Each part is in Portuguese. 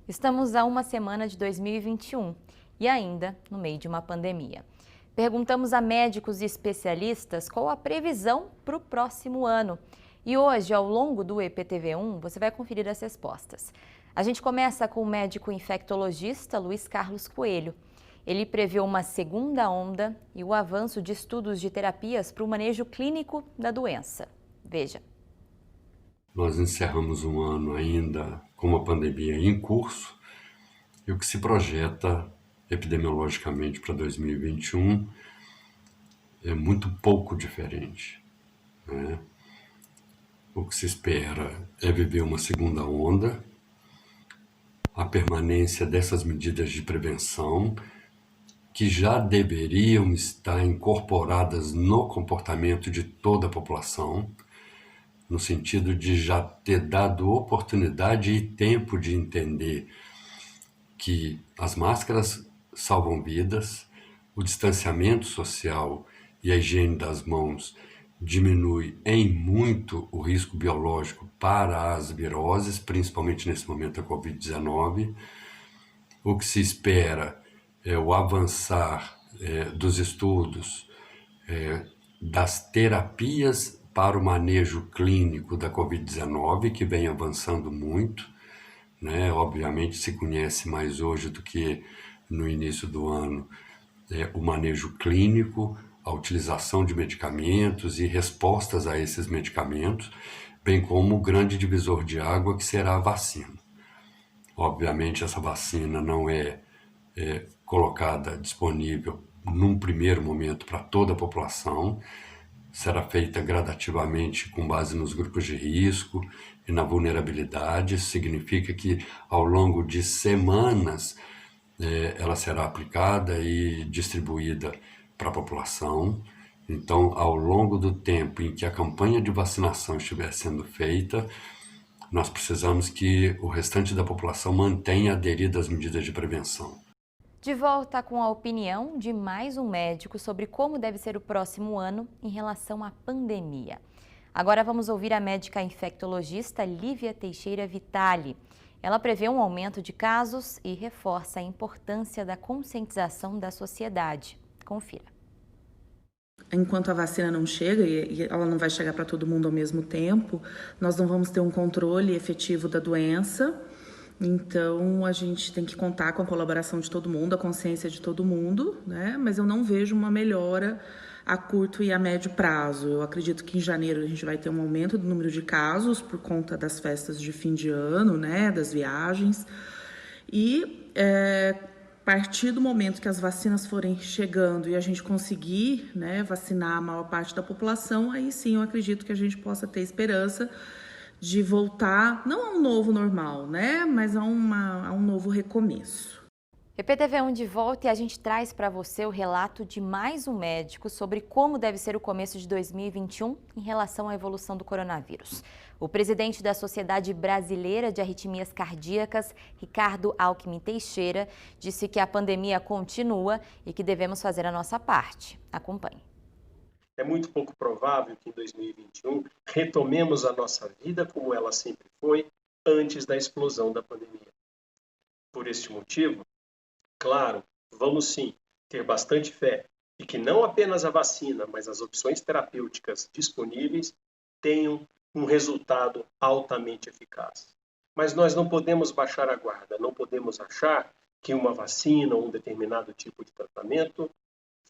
Estamos a uma semana de 2021 e ainda no meio de uma pandemia. Perguntamos a médicos e especialistas qual a previsão para o próximo ano. E hoje, ao longo do EPTV1, você vai conferir as respostas. A gente começa com o médico infectologista Luiz Carlos Coelho. Ele prevê uma segunda onda e o avanço de estudos de terapias para o manejo clínico da doença. Veja. Nós encerramos um ano ainda com uma pandemia em curso e o que se projeta epidemiologicamente para 2021 é muito pouco diferente, né? O que se espera é viver uma segunda onda, a permanência dessas medidas de prevenção que já deveriam estar incorporadas no comportamento de toda a população, no sentido de já ter dado oportunidade e tempo de entender que as máscaras salvam vidas, o distanciamento social e a higiene das mãos diminui em muito o risco biológico para as viroses, principalmente nesse momento da Covid-19. O que se espera é o avançar dos estudos das terapias para o manejo clínico da Covid-19, que vem avançando muito, né? Obviamente se conhece mais hoje do que no início do ano o manejo clínico, a utilização de medicamentos e respostas a esses medicamentos, bem como o grande divisor de água que será a vacina. Obviamente essa vacina não é colocada disponível num primeiro momento para toda a população, será feita gradativamente com base nos grupos de risco e na vulnerabilidade. Isso significa que ao longo de semanas ela será aplicada e distribuída para a população. Então, ao longo do tempo em que a campanha de vacinação estiver sendo feita, nós precisamos que o restante da população mantenha aderido às medidas de prevenção. De volta com a opinião de mais um médico sobre como deve ser o próximo ano em relação à pandemia. Agora vamos ouvir a médica infectologista Lívia Teixeira Vitali. Ela prevê um aumento de casos e reforça a importância da conscientização da sociedade. Confira. Enquanto a vacina não chega, e ela não vai chegar para todo mundo ao mesmo tempo, nós não vamos ter um controle efetivo da doença. Então, a gente tem que contar com a colaboração de todo mundo, a consciência de todo mundo, né? Mas eu não vejo uma melhora a curto e a médio prazo. Eu acredito que em janeiro a gente vai ter um aumento do número de casos por conta das festas de fim de ano, né? Das viagens. E a partir do momento que as vacinas forem chegando e a gente conseguir, né, vacinar a maior parte da população, aí sim eu acredito que a gente possa ter esperança de voltar, não a um novo normal, né, mas a um novo recomeço. EPTV1 de volta e a gente traz para você o relato de mais um médico sobre como deve ser o começo de 2021 em relação à evolução do coronavírus. O presidente da Sociedade Brasileira de Arritmias Cardíacas, Ricardo Alckmin Teixeira, disse que a pandemia continua e que devemos fazer a nossa parte. Acompanhe. É muito pouco provável que em 2021 retomemos a nossa vida como ela sempre foi antes da explosão da pandemia. Por este motivo, claro, vamos sim ter bastante fé e que não apenas a vacina, mas as opções terapêuticas disponíveis tenham um resultado altamente eficaz. Mas nós não podemos baixar a guarda, não podemos achar que uma vacina ou um determinado tipo de tratamento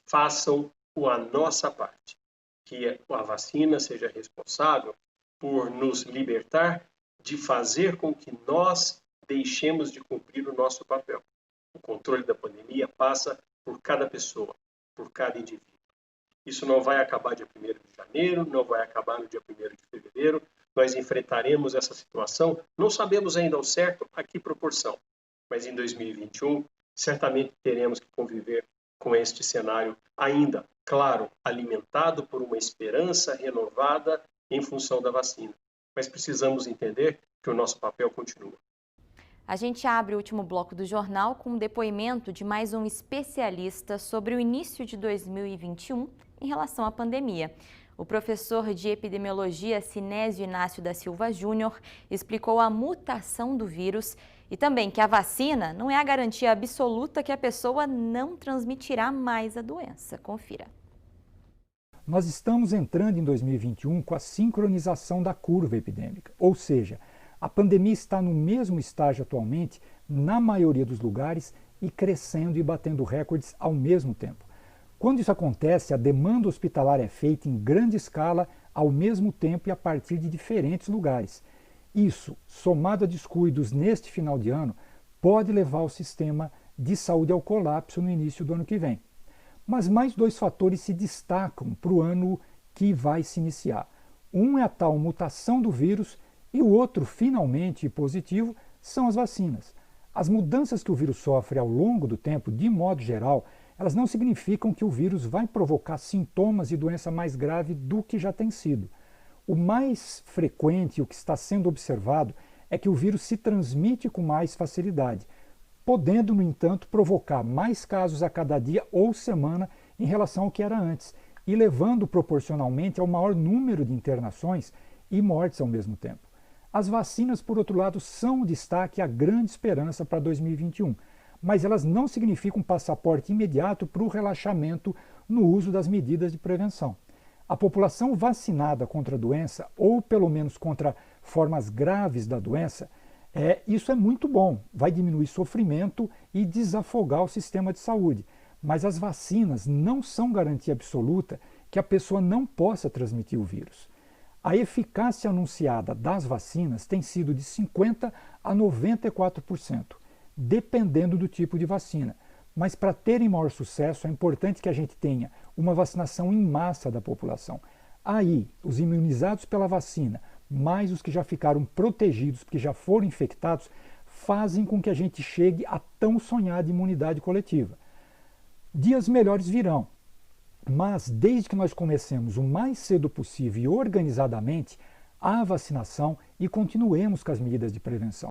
façam a nossa parte, que a vacina seja responsável por nos libertar de fazer com que nós deixemos de cumprir o nosso papel. O controle da pandemia passa por cada pessoa, por cada indivíduo. Isso não vai acabar dia 1º de janeiro, não vai acabar no dia 1º de fevereiro. Nós enfrentaremos essa situação, não sabemos ainda ao certo a que proporção, mas em 2021 certamente teremos que conviver com este cenário ainda, claro, alimentado por uma esperança renovada em função da vacina. Mas precisamos entender que o nosso papel continua. A gente abre o último bloco do jornal com um depoimento de mais um especialista sobre o início de 2021 em relação à pandemia. O professor de epidemiologia Sinésio Inácio da Silva Júnior explicou a mutação do vírus E também que a vacina não é a garantia absoluta que a pessoa não transmitirá mais a doença. Confira. Nós estamos entrando em 2021 com a sincronização da curva epidêmica, ou seja, a pandemia está no mesmo estágio atualmente na maioria dos lugares e crescendo e batendo recordes ao mesmo tempo. Quando isso acontece, a demanda hospitalar é feita em grande escala ao mesmo tempo e a partir de diferentes lugares. Isso, somado a descuidos neste final de ano, pode levar o sistema de saúde ao colapso no início do ano que vem. Mas mais dois fatores se destacam para o ano que vai se iniciar. Um é a tal mutação do vírus e o outro, finalmente positivo, são as vacinas. As mudanças que o vírus sofre ao longo do tempo, de modo geral, elas não significam que o vírus vai provocar sintomas de doença mais grave do que já tem sido. O mais frequente, o que está sendo observado, é que o vírus se transmite com mais facilidade, podendo, no entanto, provocar mais casos a cada dia ou semana em relação ao que era antes, e levando proporcionalmente ao maior número de internações e mortes ao mesmo tempo. As vacinas, por outro lado, são o destaque e a grande esperança para 2021, mas elas não significam um passaporte imediato para o relaxamento no uso das medidas de prevenção. A população vacinada contra a doença, ou pelo menos contra formas graves da doença, isso é muito bom, vai diminuir sofrimento e desafogar o sistema de saúde. Mas as vacinas não são garantia absoluta que a pessoa não possa transmitir o vírus. A eficácia anunciada das vacinas tem sido de 50% a 94%, dependendo do tipo de vacina. Mas para terem maior sucesso é importante que a gente tenha uma vacinação em massa da população. Aí, os imunizados pela vacina, mais os que já ficaram protegidos, porque já foram infectados, fazem com que a gente chegue à tão sonhada imunidade coletiva. Dias melhores virão, mas desde que nós comecemos o mais cedo possível e organizadamente a vacinação e continuemos com as medidas de prevenção.